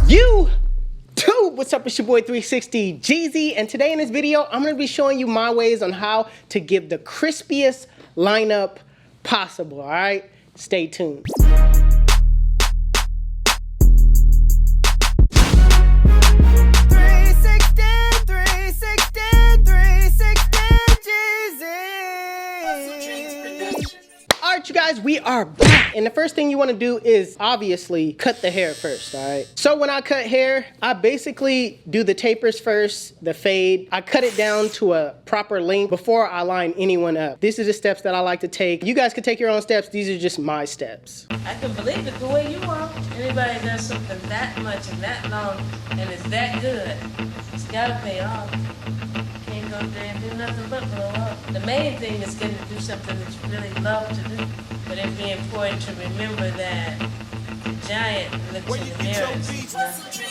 YouTube, what's up? It's your boy 360 Jeezy, and today in this video, I'm gonna be showing you my ways on how to give the crispiest lineup possible, all right? Stay tuned. Alright, you guys, we are back, and the first thing you want to do is obviously cut the hair first. All right, so when I cut hair, I basically do the tapers first, the fade. I cut it down to a proper length before I line anyone up. These are the steps that I like to take. You guys can take your own steps. These are just my steps. I can believe it the way you are. Anybody that does something that much and that long and it's that good, it's gotta pay off. Can't go there and do nothing but blow up. The main thing is getting to do something that you really love to do. But it'd be important to remember that the giant looks in the mirror and sees nothing.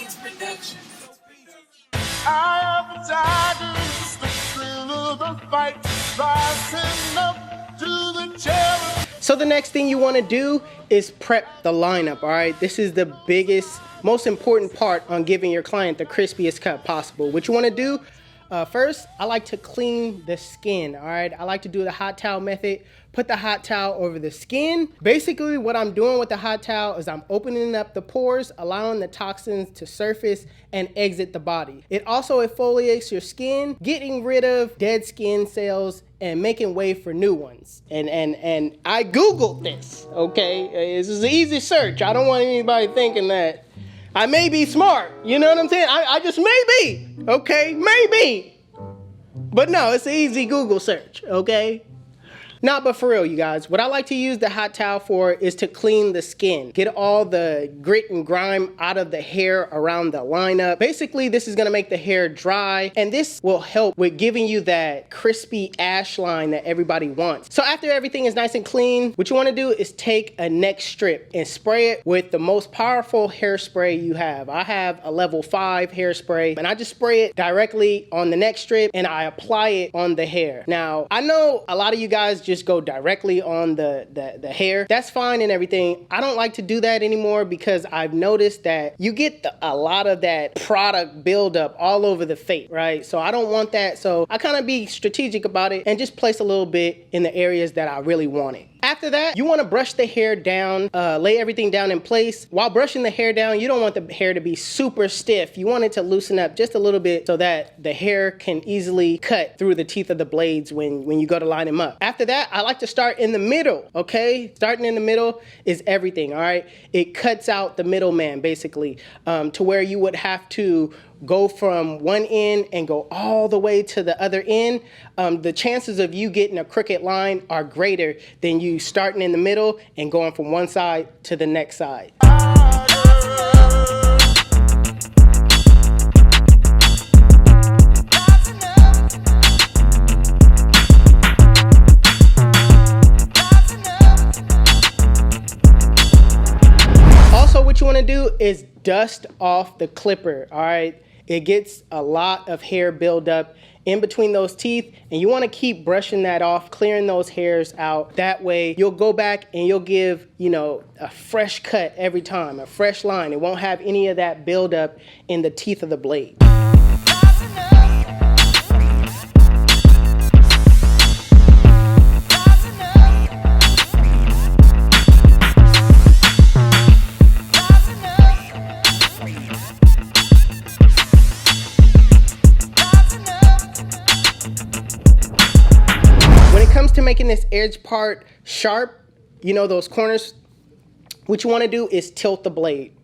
I am tigers, the thrill of the fight, rising up to the challenge. So the next thing you want to do is prep the lineup, all right? This is the biggest, most important part on giving your client the crispiest cut possible. What you want to do, first, I like to clean the skin, all right? I like to do the hot towel method. Put the hot towel over the skin. Basically, what I'm doing with the hot towel is I'm opening up the pores, allowing the toxins to surface and exit the body. It also exfoliates your skin, getting rid of dead skin cells and making way for new ones. And I Googled this, okay? This is an easy search. I don't want anybody thinking that I may be smart, you know what I'm saying? I just may be, okay? Maybe. But no, it's an easy Google search, okay? Nah, but for real, you guys, what I like to use the hot towel for is to clean the skin. Get all the grit and grime out of the hair around the lineup. Basically, this is gonna make the hair dry, and this will help with giving you that crispy ash line that everybody wants. So after everything is nice and clean, what you wanna do is take a neck strip and spray it with the most powerful hairspray you have. I have a level 5 hairspray, and I just spray it directly on the neck strip, and I apply it on the hair. Now, I know a lot of you guys just go directly on the hair. That's fine and everything. I don't like to do that anymore because I've noticed that you get a lot of that product buildup all over the face, right? So I don't want that. So I kind of be strategic about it and just place a little bit in the areas that I really want it. After that, you want to brush the hair down, lay everything down in place. While brushing the hair down, you don't want the hair to be super stiff. You want it to loosen up just a little bit so that the hair can easily cut through the teeth of the blades when you go to line them up. After that, I like to start in the middle, okay? Starting in the middle is everything, all right? It cuts out the middleman, basically, to where you would have to go from one end and go all the way to the other end. The chances of you getting a crooked line are greater than you starting in the middle and going from one side to the next side. Also, what you want to do is dust off the clipper, all right? It gets a lot of hair buildup in between those teeth, and you want to keep brushing that off, clearing those hairs out. That way you'll go back and you'll give, you know, a fresh cut every time, a fresh line. It won't have any of that buildup in the teeth of the blade. To making this edge part sharp, you know, those corners, what you want to do is tilt the blade.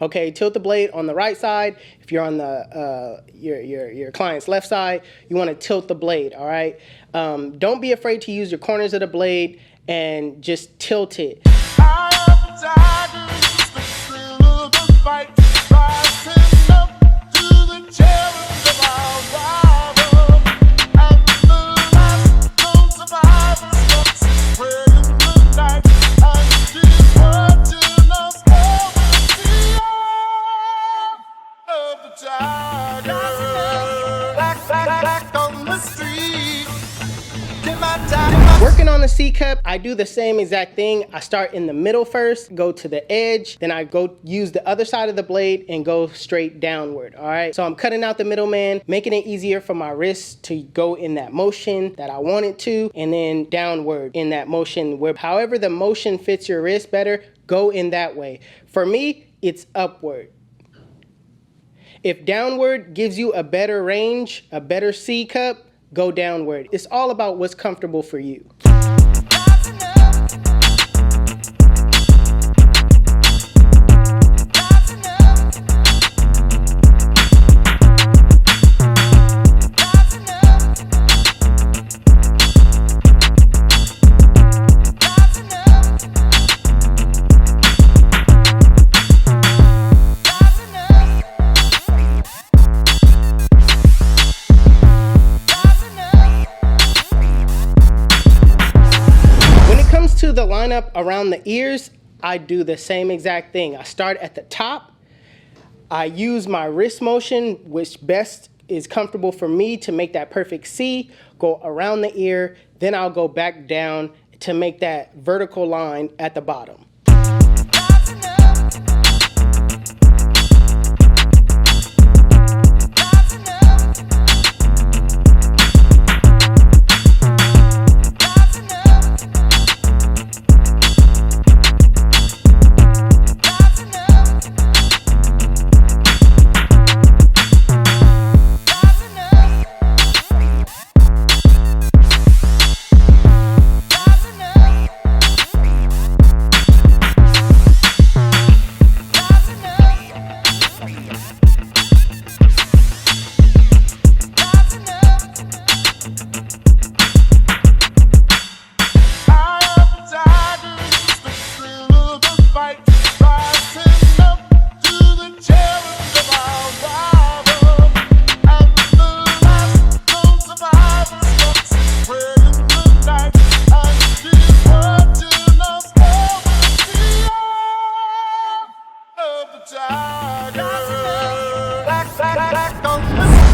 Okay, tilt the blade on the right side. If you're on the your client's left side, you want to tilt the blade, all right? Don't be afraid to use your corners of the blade and just tilt it. Back on the street. Get my time. Working on the C cup, I do the same exact thing. I start in the middle first, go to the edge, then I go use the other side of the blade and go straight downward, all right? So I'm cutting out the middleman, making it easier for my wrist to go in that motion that I want it to, and then downward in that motion where however the motion fits your wrist better, go in that way. For me, it's upward. If downward gives you a better range, a better C cup, go downward. It's all about what's comfortable for you. The lineup around the ears, I do the same exact thing. I start at the top. I use my wrist motion, which best is comfortable for me to make that perfect C, go around the ear, then I'll go back down to make that vertical line at the bottom.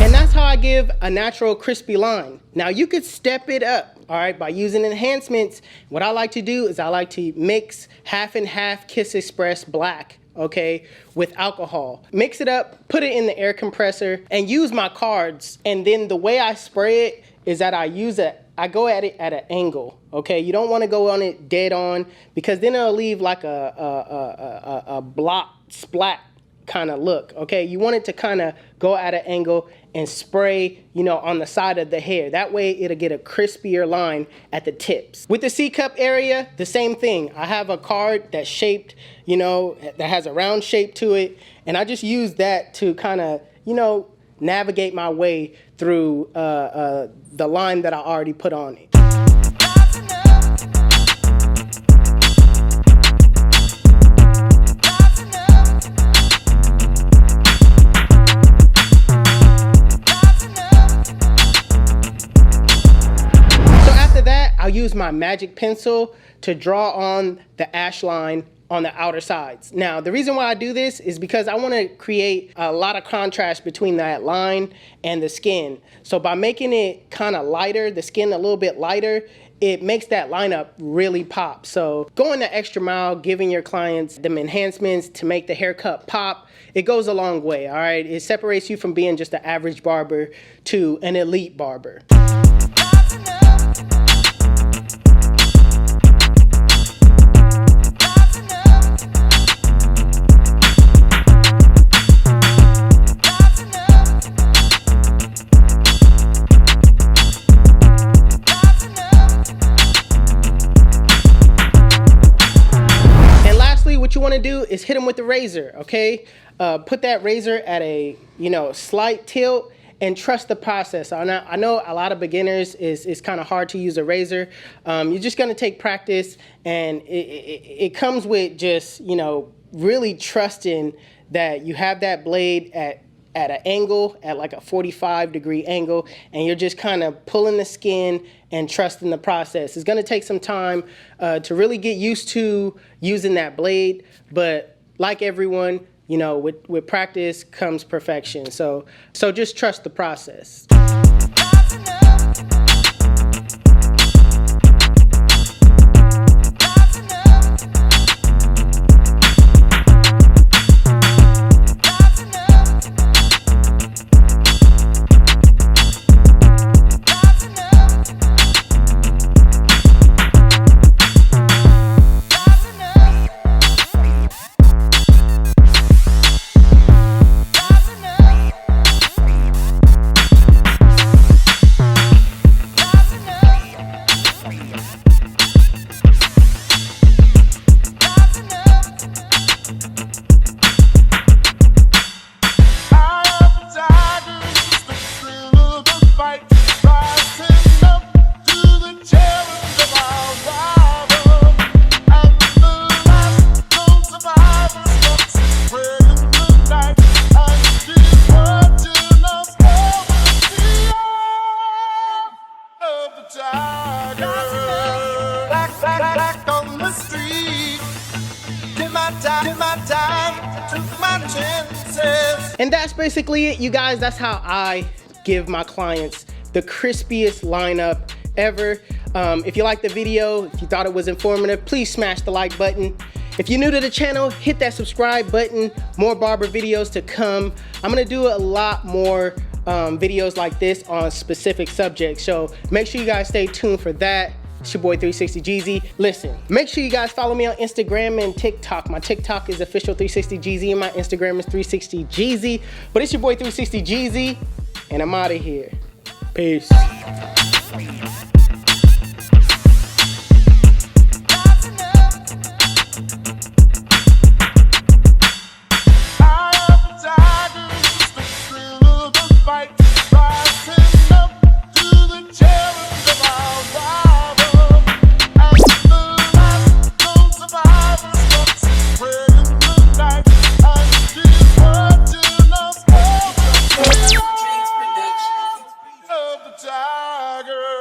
And that's how I give a natural crispy line. Now you could step it up, all right, by using enhancements. What I like to do is I like to mix half and half Kiss Express Black, okay, with alcohol. Mix it up, put it in the air compressor, and use my cards. And then the way I spray it is that I go at it at an angle, okay? You don't want to go on it dead on because then it'll leave like a block splat kind of look, okay? You want it to kind of go at an angle and spray, you know, on the side of the hair. That way it'll get a crispier line at the tips. With the C cup area, the same thing. I have a card that's shaped, you know, that has a round shape to it, and I just use that to kind of, you know, navigate my way through the line that I already put on it. I'll use my magic pencil to draw on the ash line on the outer sides. Now, the reason why I do this is because I want to create a lot of contrast between that line and the skin. So by making it kind of lighter, the skin a little bit lighter, it makes that lineup really pop. So going the extra mile, giving your clients them enhancements to make the haircut pop, it goes a long way, all right? It separates you from being just an average barber to an elite barber. What you want to do is hit them with the razor, okay? Put that razor at a, you know, slight tilt and trust the process. I know a lot of beginners is kind of hard to use a razor. You're just going to take practice, and it comes with just, you know, really trusting that you have that blade at an angle, at like a 45-degree angle, and you're just kind of pulling the skin and trusting the process. It's going to take some time to really get used to using that blade, but like everyone, you know, with practice comes perfection. So just trust the process. says. And that's basically it, you guys. That's how I give my clients the crispiest lineup ever. If you liked the video, if you thought it was informative, please smash the like button. If you're new to the channel, hit that subscribe button. More barber videos to come. I'm gonna do a lot more videos like this on specific subjects, so make sure you guys stay tuned for that. It's your boy 360 Jeezy. Listen, make sure you guys follow me on Instagram and TikTok. My TikTok is official 360 Jeezy and my Instagram is 360 Jeezy. But it's your boy 360 Jeezy, and I'm out of here. Peace. Tiger.